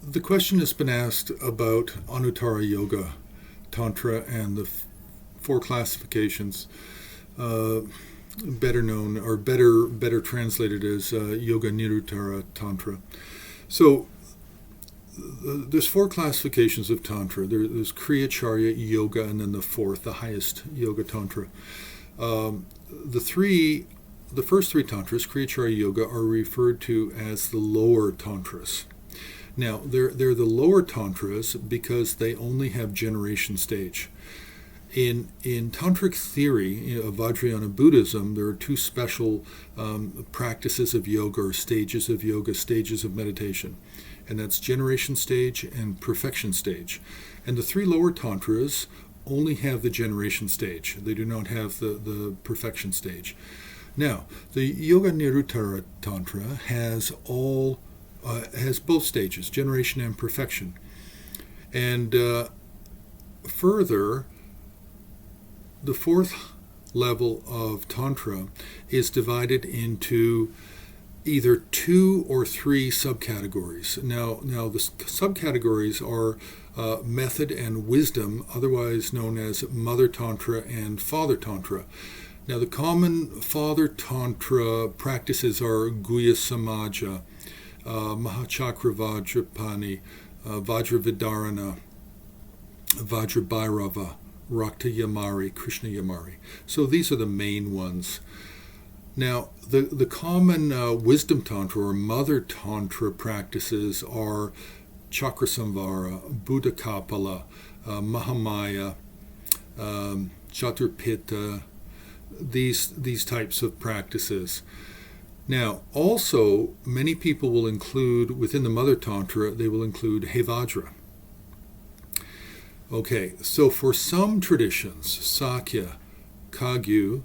The question has been asked about Anuttarayoga Tantra and the four classifications, uh, better known or better translated as Yoganiruttara Tantra. So there's four classifications of Tantra. There's Kryia, Charya, Yoga, and then the fourth, the highest Yoga Tantra. Um, the first three tantras, Kriya, Charya, Yoga, are referred to as the lower tantras. Now, they're the lower tantras because they only have generation stage. In tantric theory of Vajrayana Buddhism, there are two special practices of yoga or stages of meditation, and that's generation stage and perfection stage. And the three lower tantras only have the generation stage. They do not have the perfection stage. Now, the Yoganiruttara Tantra has both stages, generation and perfection. And further, the fourth level of Tantra is divided into either two or three subcategories. Now the subcategories are Method and Wisdom, otherwise known as Mother Tantra and Father Tantra. Now, the common Father Tantra practices are Guhya Samaja, Mahachakra Vajrapani, Vajravidarana, Vajrabhairava, Rakta Yamari, Krishna Yamari. So these are the main ones. Now, the common Wisdom Tantra or Mother Tantra practices are Chakra Samvara, Buddha Kapala, Mahamaya, Chaturpita, these types of practices. Now, also, many people will include, within the Mother Tantra, they will include Hevajra. Okay, so for some traditions, Sakya, Kagyu,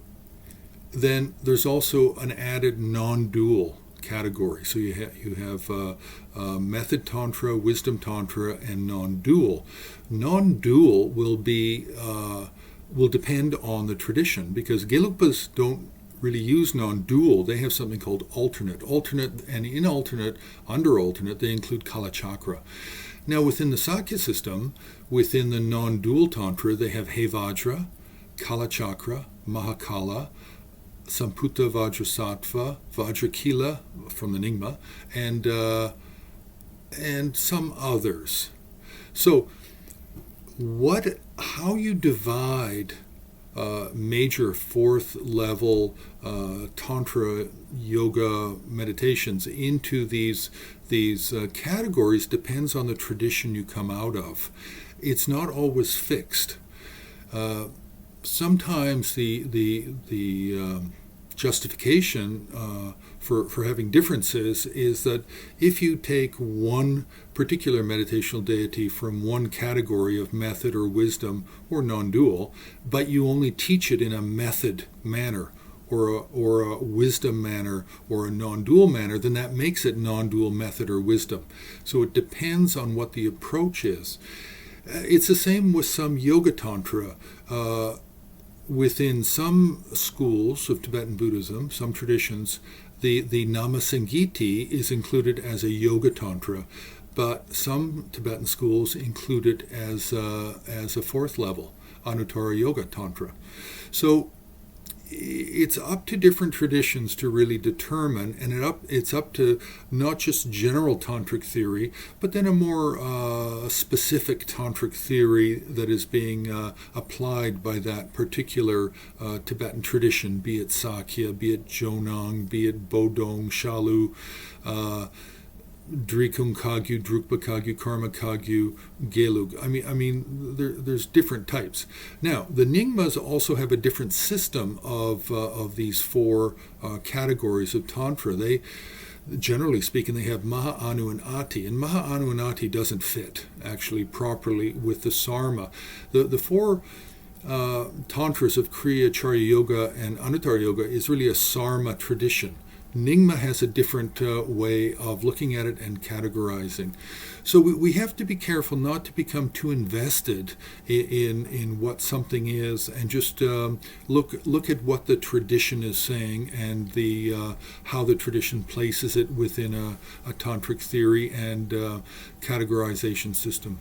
then there's also an added non-dual category. So you have Method Tantra, Wisdom Tantra, and non-dual. Non-dual will depend on the tradition, because Gelugpas don't really use non-dual. They have something called alternate. And in alternate, under alternate, they include Kalachakra. Now, within the Sakya system, within the non-dual Tantra, they have Hevajra, Kalachakra, Mahakala, Samputa Vajrasattva, Vajrakila from the Nyingma, and some others. So, how you divide major fourth level Tantra yoga meditations into these categories depends on the tradition you come out of. It's not always fixed. Sometimes the justification for having differences is that if you take one particular meditational deity from one category of method or wisdom or non-dual, but you only teach it in a method manner or a wisdom manner or a non-dual manner, then that makes it non-dual method or wisdom. So it depends on what the approach is. It's the same with some Yoga Tantra. Within some schools of Tibetan Buddhism, some traditions, the Namasangiti is included as a Yoga Tantra, but some Tibetan schools include it as a fourth level, Anuttarayoga Tantra. So it's up to different traditions to really determine, and it's up to not just general tantric theory, but then a more specific tantric theory that is being applied by that particular Tibetan tradition, be it Sakya, be it Jonang, be it Bodong, Shalu, Drikung Kagyu, Drukpa Kagyu, Karma Kagyu, Gelug. I mean, there's different types. Now, the Nyingmas also have a different system of these four categories of Tantra. They, generally speaking, they have Maha, Anu, and Ati, and Maha, Anu, and Ati doesn't fit actually properly with the Sarma. The four Tantras of Kriya, Charya Yoga, and Anuttarayoga is really a Sarma tradition. Nyingma has a different way of looking at it and categorizing. So we have to be careful not to become too invested in what something is, and just look at what the tradition is saying, and the how the tradition places it within a tantric theory and categorization system.